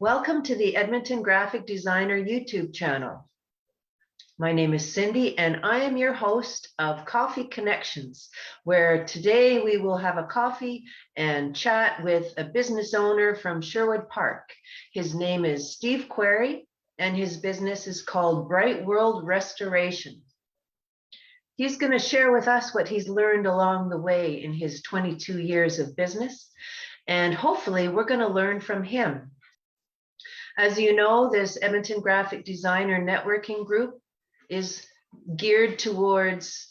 Welcome to the Edmonton Graphic Designer YouTube channel. My name is Cindy and I am your host of Coffee Connections, where today we will have a coffee and chat with a business owner from Sherwood Park. His name is Steve Querry and his business is called Bright World Restoration. He's going to share with us what he's learned along the way in his 22 years of business, and hopefully we're going to learn from him. As you know, this Edmonton Graphic Designer networking group is geared towards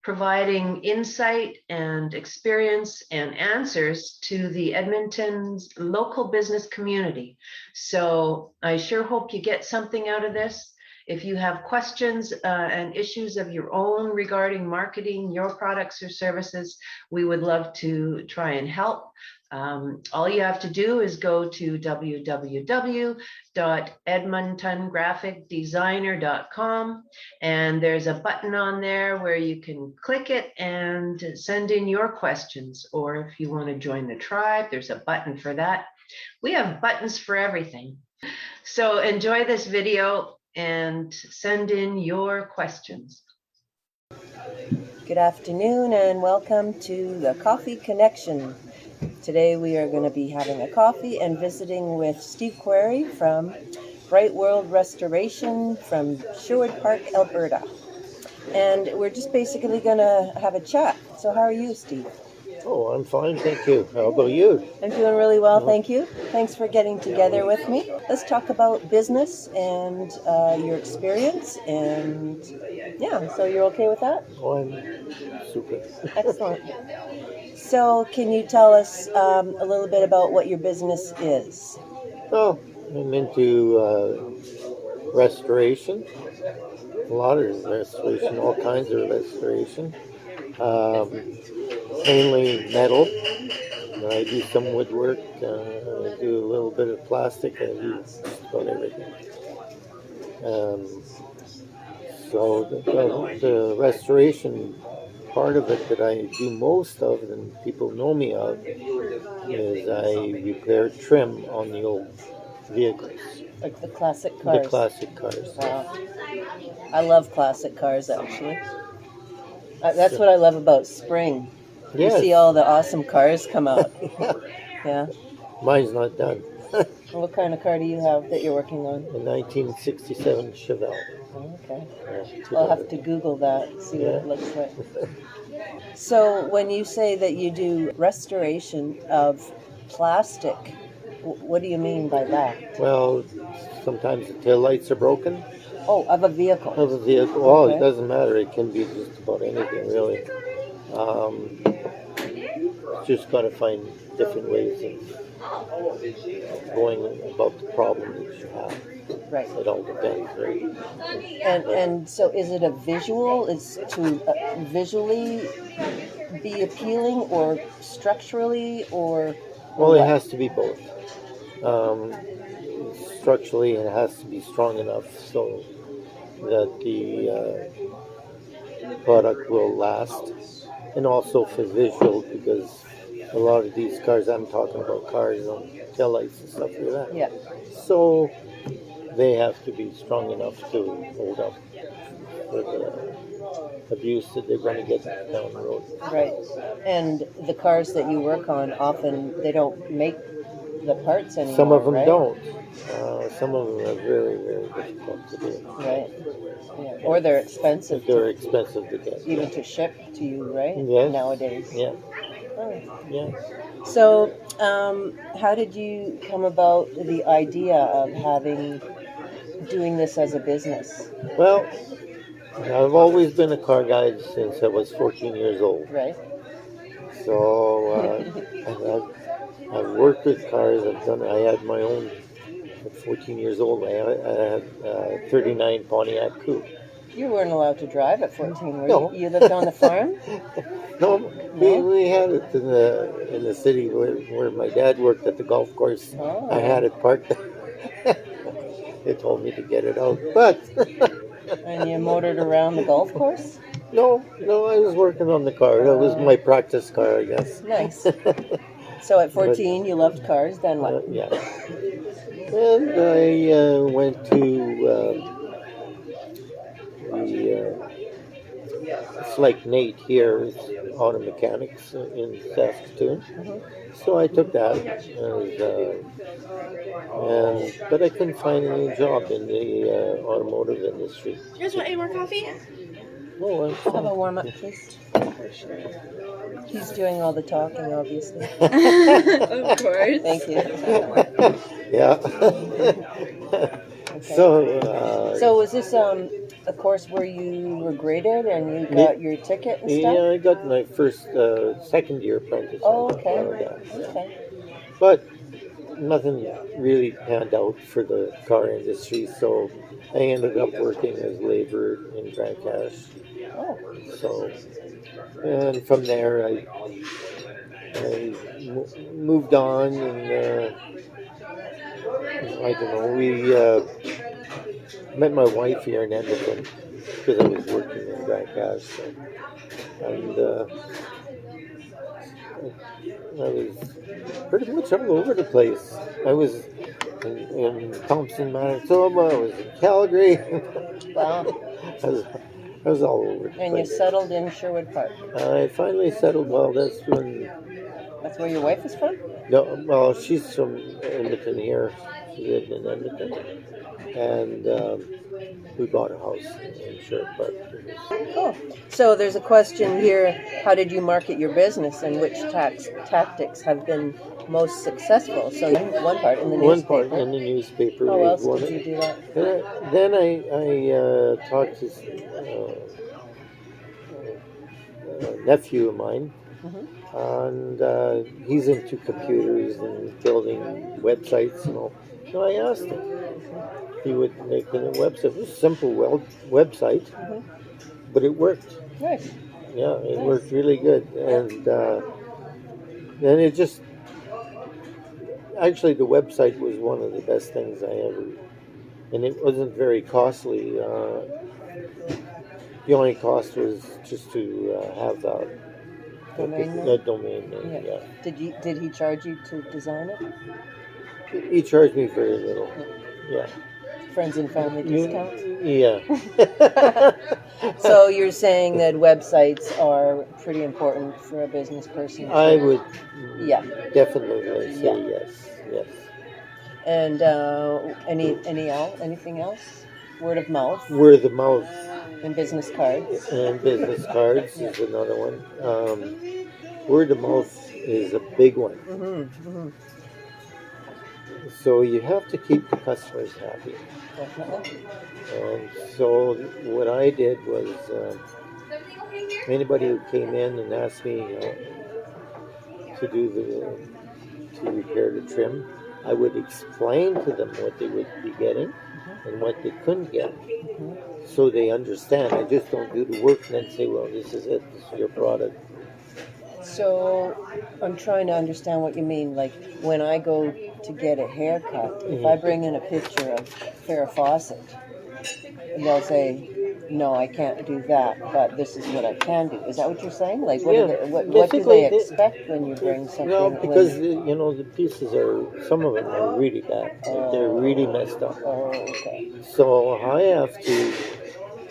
providing insight and experience and answers to the Edmonton's local business community. So I sure hope you get something out of this. If you have questions and issues of your own regarding marketing your products or services, we would love to try and help. All you have to do is go to www.edmontongraphicdesigner.com, and there's a button on there where you can click it and send in your questions. Or if you want to join the tribe, there's a button for that. We have buttons for everything. So enjoy this video and send in your questions. Good afternoon and welcome to the Coffee Connection. Today we are going to be having a coffee and visiting with Steve Querry from Bright World Restoration from Sherwood Park, Alberta. And we're just basically going to have a chat. So how are you, Steve? Oh, I'm fine, thank you. How about you? I'm doing really well, thank you. Thanks for getting together with me. Let's talk about business and your experience. And yeah, so you're okay with that? Oh, I'm super. Excellent. So can you tell us a little bit about what your business is? Oh, I'm into restoration. A lot of restoration, all kinds of restoration. Mainly metal. I do some woodwork. I do a little bit of plastic. I do just about everything. So the restoration part of it that I do most of and people know me of is I repair trim on the old vehicles. Like the classic cars? The classic cars. Wow. I love classic cars, actually. That's what I love about spring. Yes. You see all the awesome cars come out. Yeah. Mine's not done. What kind of car do you have that you're working on? A 1967 Chevelle. Oh, okay. Yeah, I'll have to Google that, see what it looks like. So when you say that you do restoration of plastic, what do you mean by that? Well, sometimes the taillights are broken. Oh, of a vehicle? Of a vehicle. Oh, okay. It doesn't matter. It can be just about anything, really. Just got to find different ways of going about the problem that you have. Right. It all depends, right? And so is it a visual? Is to visually be appealing or structurally or Well, what? It has to be both. Structurally, it has to be strong enough so that the product will last, and also for visual, because a lot of these cars, I'm talking about cars on taillights and stuff like that. Yeah. So they have to be strong enough to hold up for the abuse that they're going to get down the road. Right. And the cars that you work on, often they don't make the parts anymore. Some of them right? don't. Some of them are very, very difficult to do. Right. Yeah. Or they're expensive. They're expensive to get. Even to ship to you, right? Yes. Nowadays. Yeah. Oh. Yeah. So, how did you come about the idea of doing this as a business? Well, I've always been a car guy since I was 14 years old. Right. So I've worked with cars. I had my own. At 14 years old, I had a 39 Pontiac Coupe. You weren't allowed to drive at 14, were No. you? You lived on the farm? No, we had it in the city where my dad worked at the golf course. Oh. I had it parked there. They told me to get it out, but... And you motored around the golf course? No, I was working on the car. That was my practice car, I guess. Nice. So at 14, you loved cars, then what? Yeah. And I went to the it's like Nate here, it's auto mechanics in Saskatoon. So I took that, but I couldn't find any job in the automotive industry. You guys want any more coffee? Oh, I'm Have a fine. warm up, please. He's doing all the talking, obviously. Of course. Thank you. Yeah. Okay. So, So was this a course where you were graded and you got your ticket and stuff? yeah, I got my first second year apprenticeship. Oh, okay. Yeah. Okay. But nothing really panned out for the car industry, so I ended up working as labor in Grand Cache. Oh, So, and from there, moved on, and I don't know. We met my wife here in Edmonton because I was working in Grand Cache, and I was pretty much all over the place. I was in Thompson, Manitoba. I was in Calgary. wow. I was all over the And you place. settled in Sherwood Park. I finally settled. Well, that's when. That's where your wife is from? No, well, she's from Edmonton here. She lived in Edmonton, and we bought a house in Sherwood Park. Cool. So there's a question here. How did you market your business and which tactics have been most successful? So one part in the One newspaper. part in the newspaper. How was else one did you do that? Then I talked to a nephew of mine, and he's into computers and building websites and all. So I asked him if he would make a website. It was a simple website, but it worked. Nice. Yeah, it worked really good, and then it just actually the website was one of the best things I ever, and it wasn't very costly. The only cost was just to have the Domain name? the domain name. Yeah. Did he charge you to design it? He charged me very little. Yeah. Friends and family discounts? Yeah. So you're saying that websites are pretty important for a business person? I would Yeah. definitely say Yeah. yes. Yes. And anything else? Word of mouth Word of mouth and business cards. and business cards is another one. Word of mouth is a big one. So you have to keep the customers happy. Definitely. And so what I did was anybody who came in and asked me to repair the trim, I would explain to them what they would be getting and what they couldn't get, so they understand. I just don't do the work and then say, well, this is it, this is your product. So I'm trying to understand what you mean. Like when I go to get a haircut, if I bring in a picture of Farrah Fawcett, they'll say, no, I can't do that, but this is what I can do. Is that what you're saying? Like, what do they expect when you bring something? No, because the pieces some of them are really bad. They're really messed up. Oh, okay. So I have to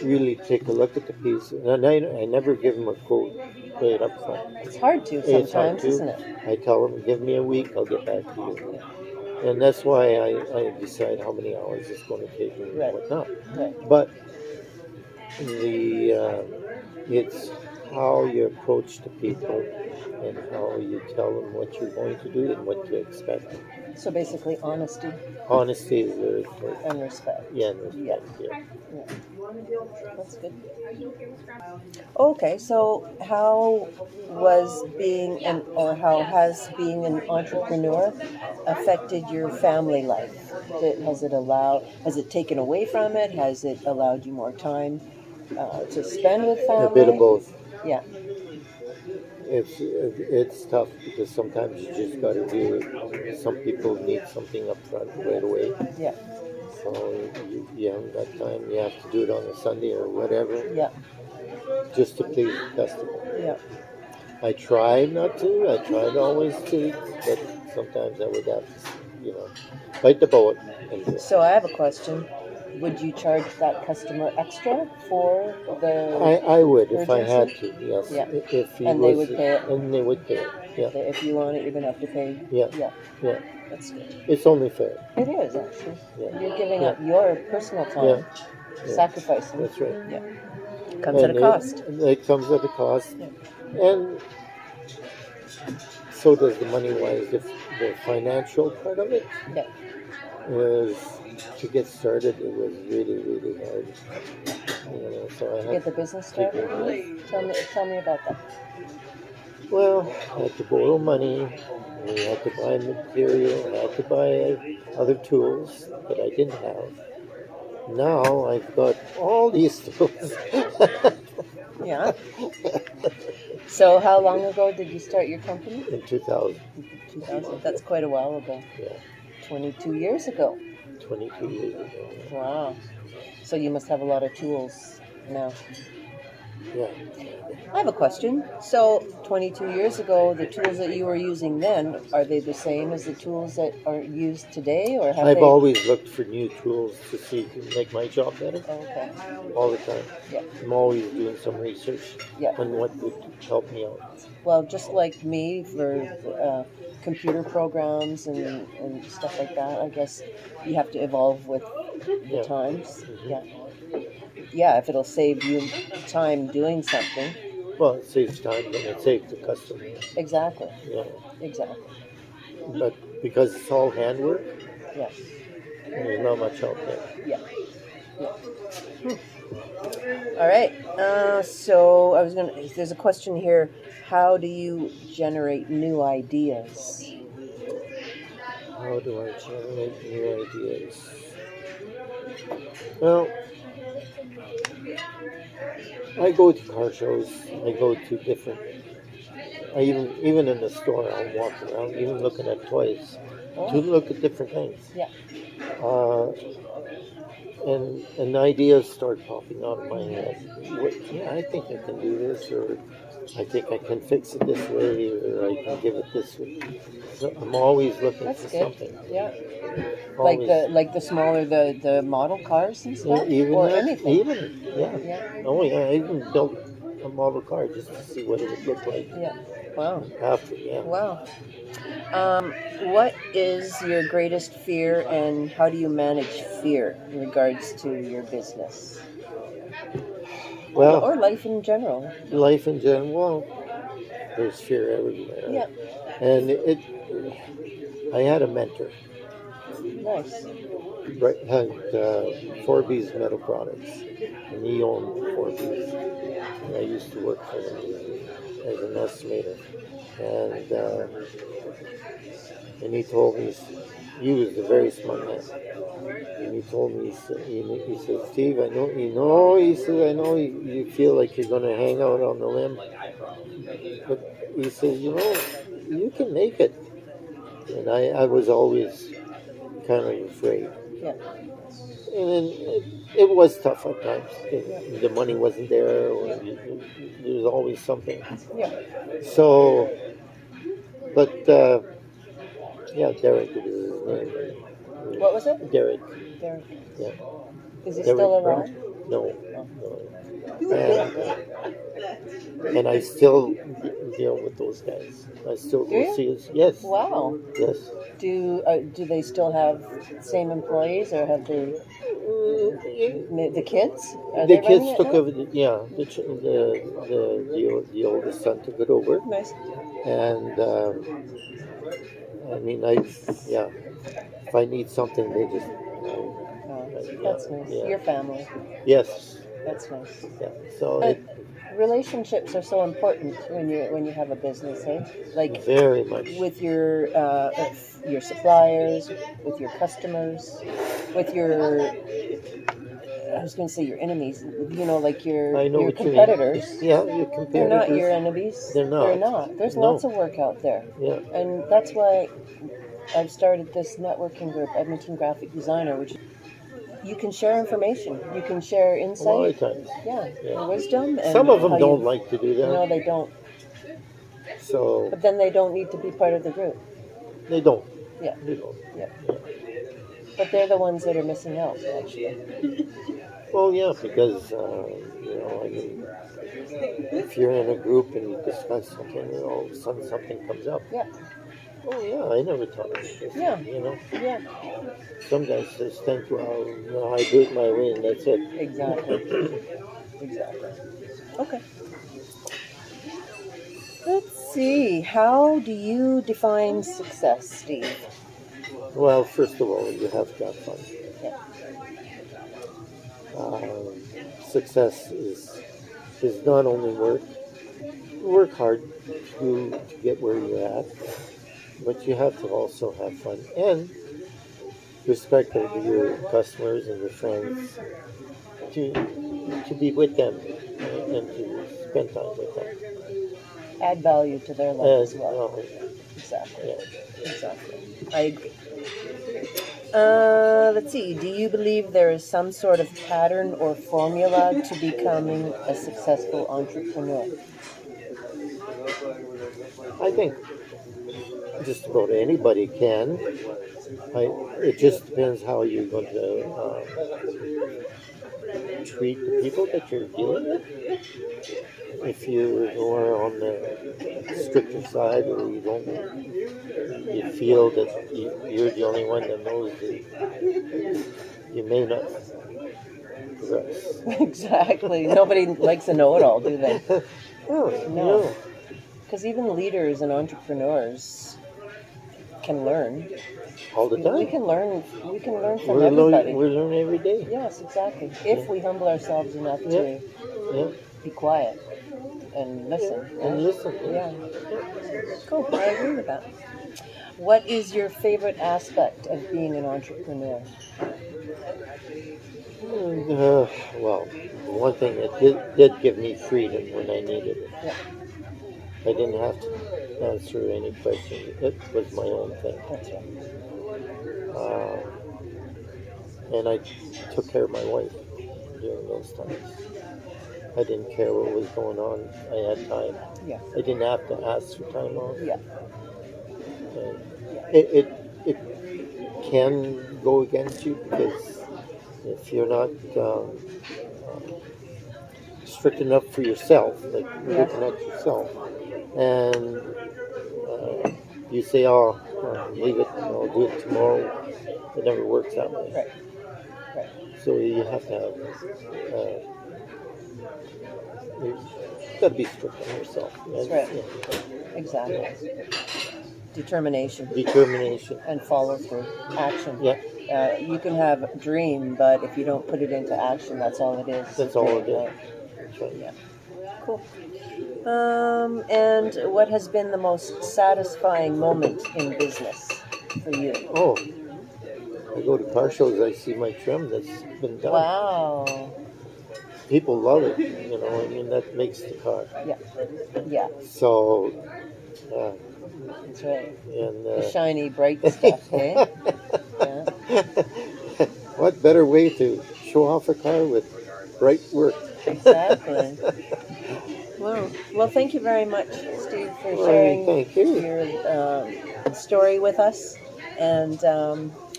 really take a look at the piece, and I never give them a quote right up front. It's hard to sometimes, isn't it? I tell them, give me a week, I'll get back to you. And that's why I decide how many hours it's going to take and whatnot. Right. But it's how you approach the people and how you tell them what you're going to do and what to expect. So basically, honesty. Honesty is very important. And respect. Yeah, and respect. Yeah. That's good. Okay, so how has being an entrepreneur affected your family life? Has it taken away from it? Has it allowed you more time to spend with family? A bit of both. Yeah. It's tough because sometimes you just got to do it. Some people need something up front right away. Yeah. So you haven't got time. You have to do it on a Sunday or whatever. Yeah. Just to please the customer. Yeah. I try not to. I tried always to, but sometimes I would have to, bite the bullet and do it. So I have a question. Would you charge that customer extra for the I would if I had urgency? to, yes. Yeah. If he And they was, would pay it? and they would pay it. Yeah, If you want it, you're gonna have to pay. yeah, Yeah, yeah. that's good. It's only fair. It is actually. Yeah. You're giving Yeah. up your personal time, Yeah. sacrificing. That's right. Yeah, comes at a cost. It comes at a cost, Yeah. and so does the money wise. The financial part of it Yeah. is to get started. It was really, really hard. So I To had get the business started. Tell me about that. Well, I had to borrow money. We had to buy material. I had to buy other tools that I didn't have. Now I've got all these tools. Yeah. So how long ago did you start your company? In 2000. 2000. That's quite a while ago. Yeah, 22 years ago. 22 years ago. Wow. So you must have a lot of tools now. Yeah. I have a question. So 22 years ago, the tools that you were using then, are they the same as the tools that are used today, or have I've they? always looked for new tools to see to make my job better. Oh, okay. All the time. Yeah. I'm always doing some research Yeah. on what would help me out. Well, just like me for computer programs and stuff like that, I guess you have to evolve with the Yeah. times. Mhm. Yeah. Yeah, if it'll save you time doing something. Well, it saves time and it saves the customer. Exactly. Yeah. Exactly. But because it's all handwork, Yeah. there's not much help there. Yeah. All right. So there's a question here. How do you generate new ideas? How do I generate new ideas? Well, I go to car shows. I go to different. Even in the store, I'll walk around, even looking at toys, to look at different things. Yeah. Uh, and ideas start popping out of my head. I think I can do this, or I think I can fix it this way, or I can give it this way. So I'm always looking That's for good. something. Yeah. Always. Like the smaller the model cars and stuff, Even or that, anything. even yeah. Yeah. Oh yeah, I even built a model car just to see what it would look like Yeah. Wow. after. Yeah. Wow. What is your greatest fear, and how do you manage fear in regards to your business Well, or life in general? life in general, there's fear everywhere. Yeah. And I had a mentor, Nice. right? Had Forby's Metal Products, and he owned Forby's. And I used to work for him as an estimator, and he told me he was a very smart man. And he told me, he said, Steve, I know, he said, I know you feel like you're going to hang out on the limb, but he says, you can make it. And I was always kind of afraid. Yeah. And then it was tough at times. The money wasn't there, or there was always something. Yeah. So, but yeah, Derek was his name. What was it? Derek. Derek. Yeah. Is he Derek still Brown. around? No. And I still deal with those guys. I still Do go you? see us. Yes. Wow. Yes. Do they still have same employees, or have they the kids? Are The they kids running it took now? over. The oldest son took it over, Nice. and I mean, if I need something, they just. That's nice. Yeah. Your family. Yes. That's nice. Yeah. So But relationships are so important when you have a business, eh? Like very much. with your suppliers, with your customers, with your I was going to say your enemies. Like I know your what you mean. competitors. Yeah, your competitors. They're not your enemies. They're not. They're not. There's No. lots of work out there. Yeah. And that's why I've started this networking group, Edmonton Graphic Designer, which you can share information. You can share A lot insight. of times. Yeah. Wisdom. And Some of them how don't you, like to do that. No, they don't. So But then they don't need to be part of the group. they don't. Yeah. You know. Yeah. But they're the ones that are missing out, actually. Well, yeah, because you know, I mean, if you're in a group and you discuss something, and all of a sudden something comes up. Yeah. Oh yeah, I never thought of it this way. Yeah. You know, Yeah. some guys just think, well, you know, I do it my way and that's it. Exactly. Exactly. Okay. Let's see. How do you define success, Steve? Well, first of all, you have to have fun. Yeah. Success is not only work. You work hard to get where you're at, but you have to also have fun and respect of your customers and your friends to be with them and to spend time with them. Add value to their life as And well. Exactly. yeah, Exactly. I agree. Let's see. Do you believe there is some sort of pattern or formula to becoming a successful entrepreneur? I think just about anybody can. It just depends how you're going to treat the people that you're dealing with. If you're more on the stricter side, or you feel that you're the only one that knows that you may not progress. Exactly. Nobody likes a know-it-all, do they? No, No. Because even leaders and entrepreneurs can learn. all the You know, we time. can learn. We can learn from everybody. We learn every day. Yes, exactly. If we humble ourselves enough Yeah, to yeah, be quiet and listen. and Right? listen. Yeah. Cool. I agree with that. What is your favorite aspect of being an entrepreneur? And, well, one thing that did give me freedom when I needed it. Yeah, I didn't have to answer any question. It was my own thing. that's right. Uh, and I took care of my wife during those times. I didn't care what was going on. I had time. Yeah, I didn't have to ask for time off. yeah, And yeah. it can go against you because if you're not strict enough for yourself, like Yes. looking at yourself, and you say, "Oh, leave it, I'll do it tomorrow." It never works that way. Right, right. So you have to have, you got to be strict on yourself. That's right. Exactly. Determination Determination. and follow through. Action. Yeah, You can have a dream, but if you don't put it into action, that's all it is. that's all it is. Right? That's right. Yeah. Cool. And what has been the most satisfying moment in business for you? Oh, I go to car shows. I see my trim that's been done. Wow. People love it. You know, I mean that makes the car. Yeah. Yeah. So, That's right. and The shiny, bright stuff, eh? Yeah. what better way to show off a car with bright work? Exactly. Wow. Well, thank you very much, Steve, for sharing Thank you. your story with us. And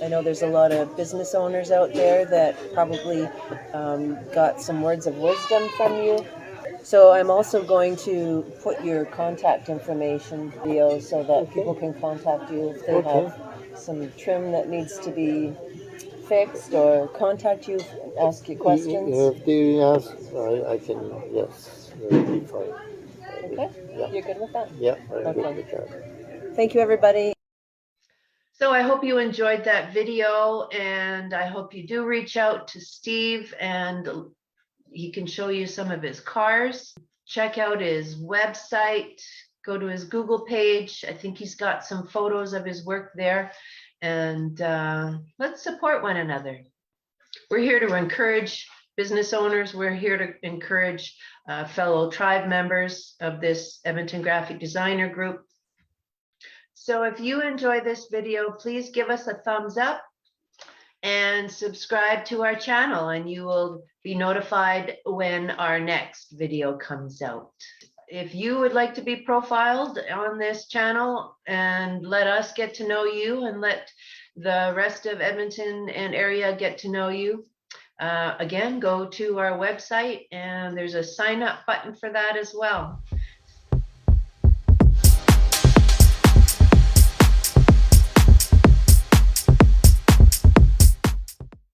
I know there's a lot of business owners out there that probably got some words of wisdom from you. So I'm also going to put your contact information video so that people can contact you if they have some trim that needs to be fixed or contact you, ask you questions. If they ask, I can, yes, it'll be fine. Okay? Yeah. You're good with that? Yeah, I'm Okay. good with that. Thank you, everybody. So I hope you enjoyed that video, and I hope you do reach out to Steve and he can show you some of his cars. Check out his website, go to his Google page. I think he's got some photos of his work there, and let's support one another. We're here to encourage business owners. We're here to encourage fellow tribe members of this Edmonton Graphic Designer group. So if you enjoy this video, please give us a thumbs up and subscribe to our channel, and you will be notified when our next video comes out. if you would like to be profiled on this channel and let us get to know you and let the rest of Edmonton and area get to know you, again, go to our website and there's a sign up button for that as well.